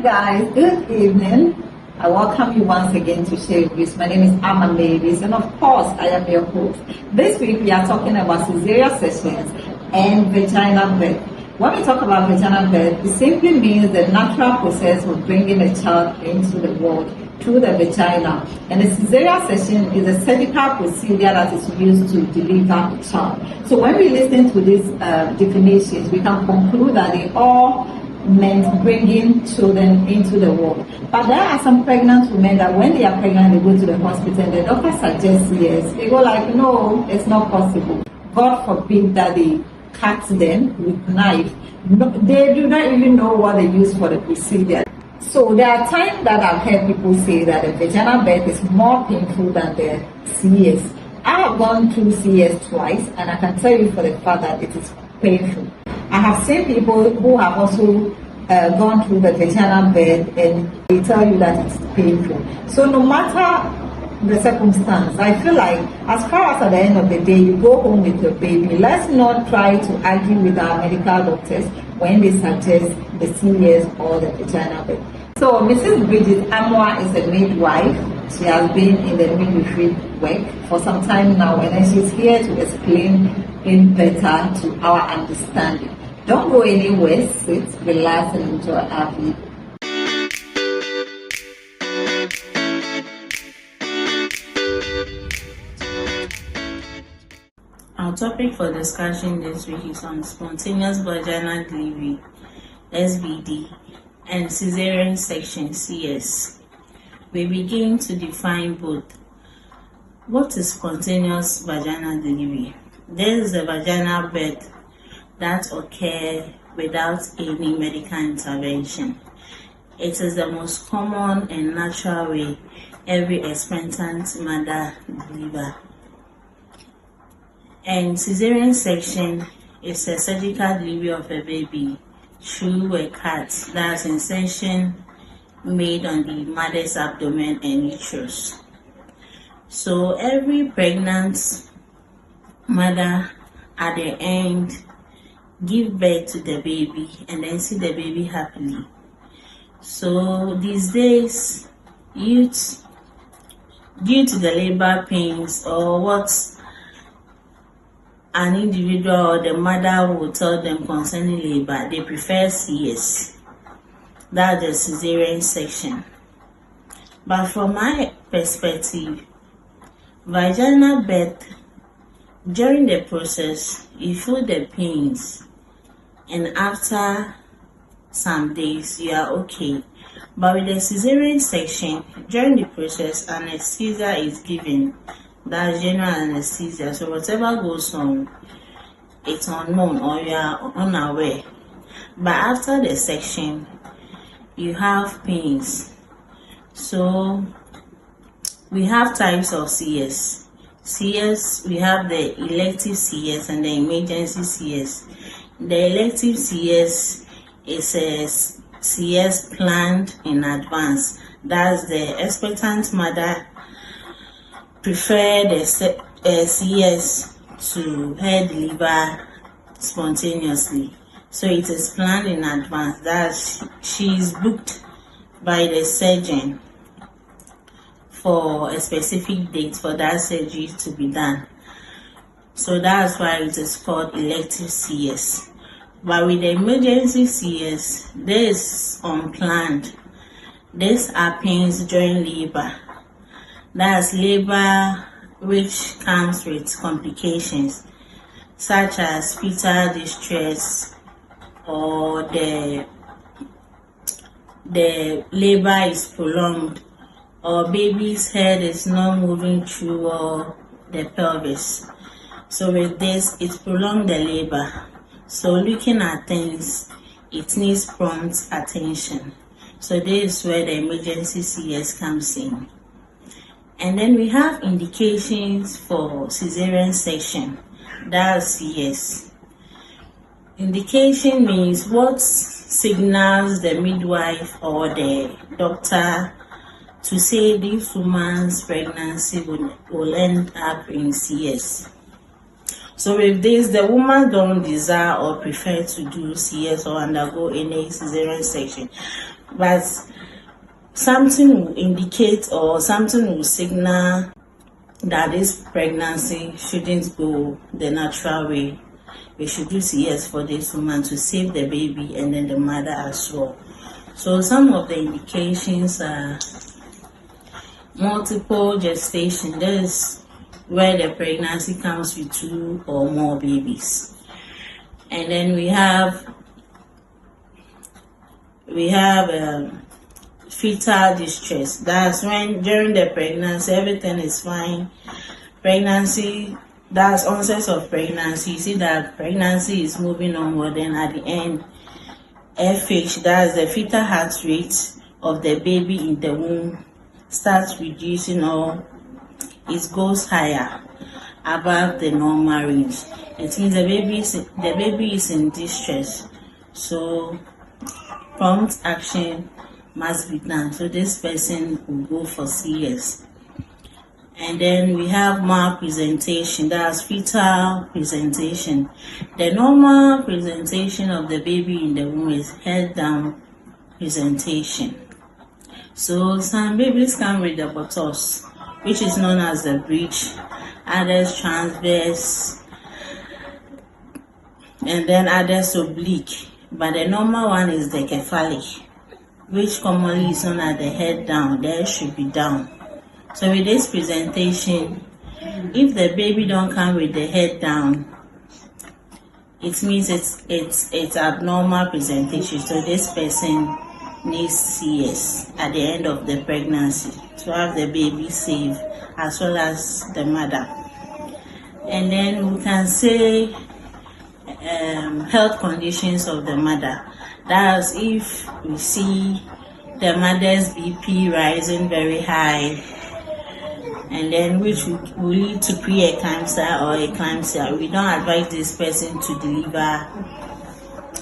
guys, good evening. I welcome you once again to Share Views. My name is Amma Mavis, and of course, I am your host. This week, we are talking about cesarean sections and vaginal birth. When we talk about vaginal birth, it simply means the natural process of bringing a child into the world through the vagina. And the cesarean section is a surgical procedure that is used to deliver a child. So when we listen to these definitions, we can conclude that they all meant bringing children into the world. But there are some pregnant women that when they are pregnant, they go to the hospital and the doctor suggests yes. They go like, no, it's not possible. God forbid that they cut them with knife. No, they do not even know what they use for the procedure. So there are times that I've heard people say that the vaginal birth is more painful than the CS. I have gone through CS twice, and I can tell you for the fact that it is painful. I have seen people who have also gone through the vaginal birth, and they tell you that it's painful. So no matter the circumstance, I feel like as far as at the end of the day you go home with your baby, let's not try to argue with our medical doctors when they suggest the CS or the vaginal birth. So Mrs. Bridget Amwa is a midwife. She has been in the midwifery work for some time now, and then she's here to explain it better to our understanding. Don't go anywhere, sit, relax, and enjoy our video. Our topic for discussion this week is on spontaneous vaginal delivery, SVD, and cesarean section, CS. We begin to define both. What is spontaneous vaginal delivery? There is a vaginal birth that occurs without any medical intervention. It is the most common and natural way every expectant mother delivers. And cesarean section is a surgical delivery of a baby through a cut, that's incision made on the mother's abdomen and uterus. So every pregnant mother at the end give birth to the baby and then see the baby happily. So these days, due to the labor pains or what an individual or the mother will tell them concerning labor, they prefer CS. That's the cesarean section. But from my perspective, vaginal birth, during the process, you feel the pains, and after some days, you are okay. But with the cesarean section, during the process, anesthesia is given. That's general anesthesia. So whatever goes on, it's unknown or you are unaware. But after the section, you have pains. So we have types of CS. CS, we have the elective CS and the emergency CS. The elective CS is a CS planned in advance. That's the expectant mother prefer the CS to her deliver spontaneously. So it is planned in advance. That she is booked by the surgeon for a specific date for that surgery to be done. So that's why it is called elective CS. But with the emergency CS, this is unplanned. These are pains during labor. That's labor which comes with complications such as fetal distress, or the labor is prolonged, or baby's head is not moving through the pelvis. So with this, it prolongs the labor. So looking at things, it needs prompt attention. So this is where the emergency CS comes in. And then we have indications for cesarean section. That's CS. Indication means what signals the midwife or the doctor to say this woman's pregnancy will end up in CS. So with this, the woman don't desire or prefer to do CS or undergo any cesarean section. but something will indicate or something will signal that this pregnancy shouldn't go the natural way. We should do CS for this woman to save the baby and then the mother as well. So some of the indications are multiple gestation. That is where the pregnancy comes with 2 or more babies. And then we have fetal distress. That's when during the pregnancy everything is fine. Pregnancy, that's onset of pregnancy. You see that pregnancy is moving onward, then at the end, FH, that's the fetal heart rate of the baby in the womb, starts reducing or it goes higher above the normal range. It means the baby is in distress. So prompt action must be done. So this person will go for CS. And then we have malpresentation, that's fetal presentation. The normal presentation of the baby in the womb is head down presentation. So some babies come with the buttocks, which is known as the bridge, others transverse, and then others oblique. But the normal one is the cephalic, which commonly is known as the head down. There should be down. So with this presentation, if the baby don't come with the head down, it means it's abnormal presentation. So this person needs CS at the end of the pregnancy to have the baby safe as well as the mother. And then we can say health conditions of the mother. That's if we see the mother's BP rising very high, and then which will lead to pre-eclampsia or eclampsia. We don't advise this person to deliver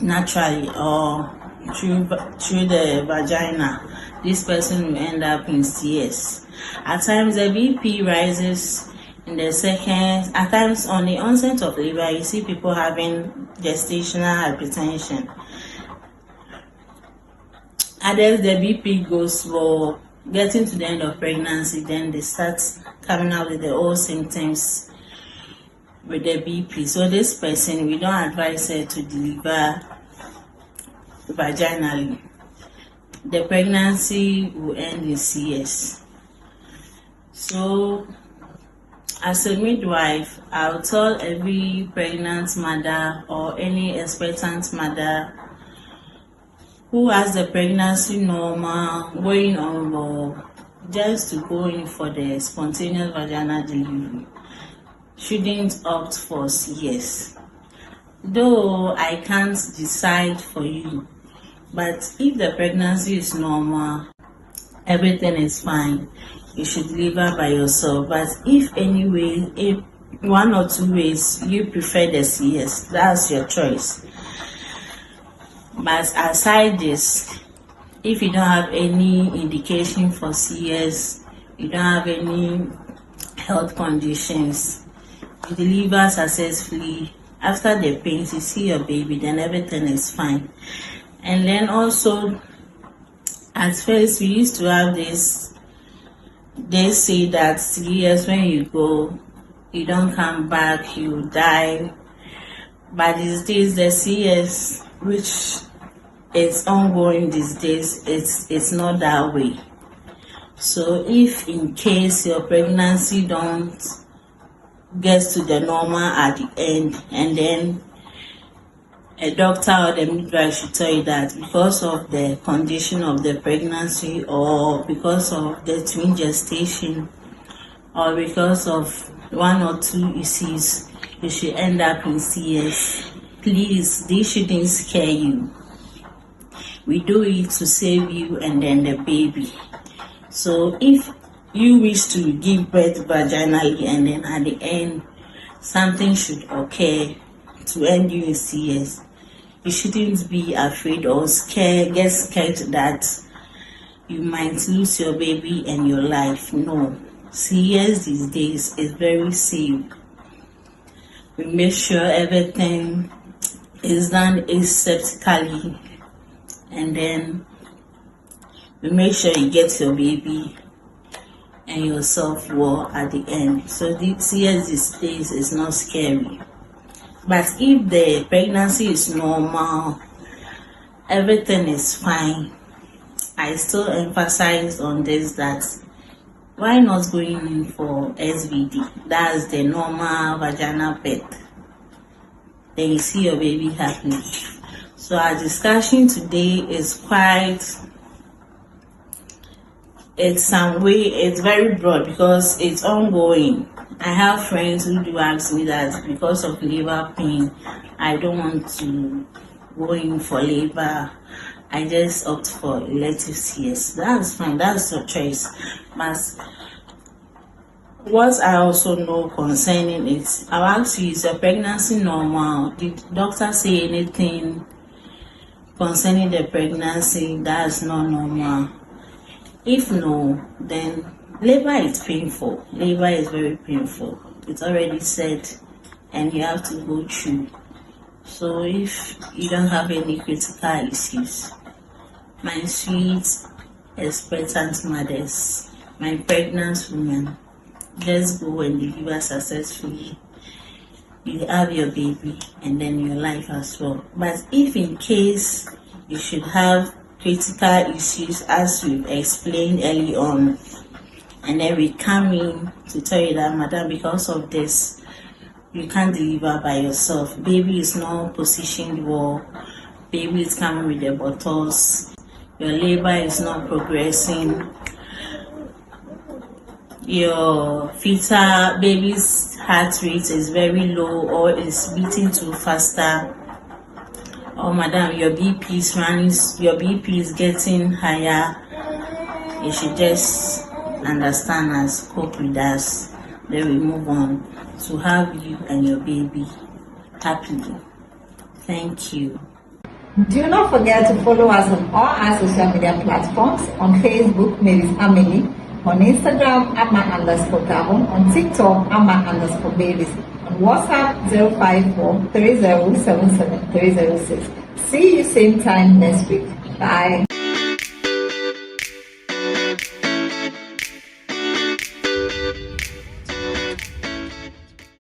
naturally or through the vagina. This person will end up in CS. At times the BP rises in the seconds. At times on the onset of labor, you see people having gestational hypertension. Others, the BP goes slow. Getting to the end of pregnancy, then they start coming out with the old symptoms with the BP. So this person, we don't advise her to deliver vaginally. The pregnancy will end in CS. So as a midwife, I'll tell every pregnant mother or any expectant mother who has the pregnancy normal, going on, or just to go in for the spontaneous vaginal delivery, shouldn't opt for CS. Though I can't decide for you, but if the pregnancy is normal, everything is fine, you should deliver by yourself. But if anyway, if 1 or 2 ways you prefer the CS, that's your choice. But aside this, if you don't have any indication for CS, you don't have any health conditions, you deliver successfully, after the pains, you see your baby, then everything is fine. And then also, at first we used to have this, they say that CS, when you go, you don't come back, you die. But these days, the CS, which is ongoing these days, it's not that way. So if in case your pregnancy don't get to the normal at the end, and then a doctor or the midwife should tell you that because of the condition of the pregnancy, or because of the twin gestation, or because of 1 or 2 issues, you should end up in CS. Please, this shouldn't scare you. We do it to save you and then the baby. So if you wish to give birth vaginally and then at the end something should occur to end you in CS, you shouldn't be afraid or get scared that you might lose your baby and your life. No, CS these days is very safe. We make sure everything is done aseptically, and then you make sure you get your baby and yourself well at the end. So the CS these days is not scary. But if the pregnancy is normal, everything is fine, I still emphasize on this, that why not going in for SVD? That's the normal vaginal birth. Then you see your baby happening. So our discussion today is it's very broad because it's ongoing. I have friends who do ask me that because of labor pain, I don't want to go in for labor. I just opt for elective CS. That's fine, that's your choice. But what I also know concerning it, I'll ask you, is your pregnancy normal? Did doctor say anything concerning the pregnancy that's not normal? If no, then labor is painful. Labor is very painful. It's already said, and you have to go through. So if you don't have any critical issues, my sweet expectant mothers, my pregnant women, just go and deliver successfully. You have your baby and then your life as well. But if in case you should have critical issues, as we've explained early on, and then we come in to tell you that, madam, because of this, you can't deliver by yourself. Baby is not positioned well. Baby is coming with the bottles. Your labor is not progressing. Your fetal baby's heart rate is very low or is beating too faster. Oh, madam, your BP is running, your BP is getting higher. You should just understand us, cope with us. Then we move on to have you and your baby happily. Thank you. Do not forget to follow us on all our social media platforms. On Facebook, Mary's Amelie. On Instagram, Amma_Gabon. On TikTok, Amma_Babies. On WhatsApp, 054 3077 306. See you same time next week. Bye.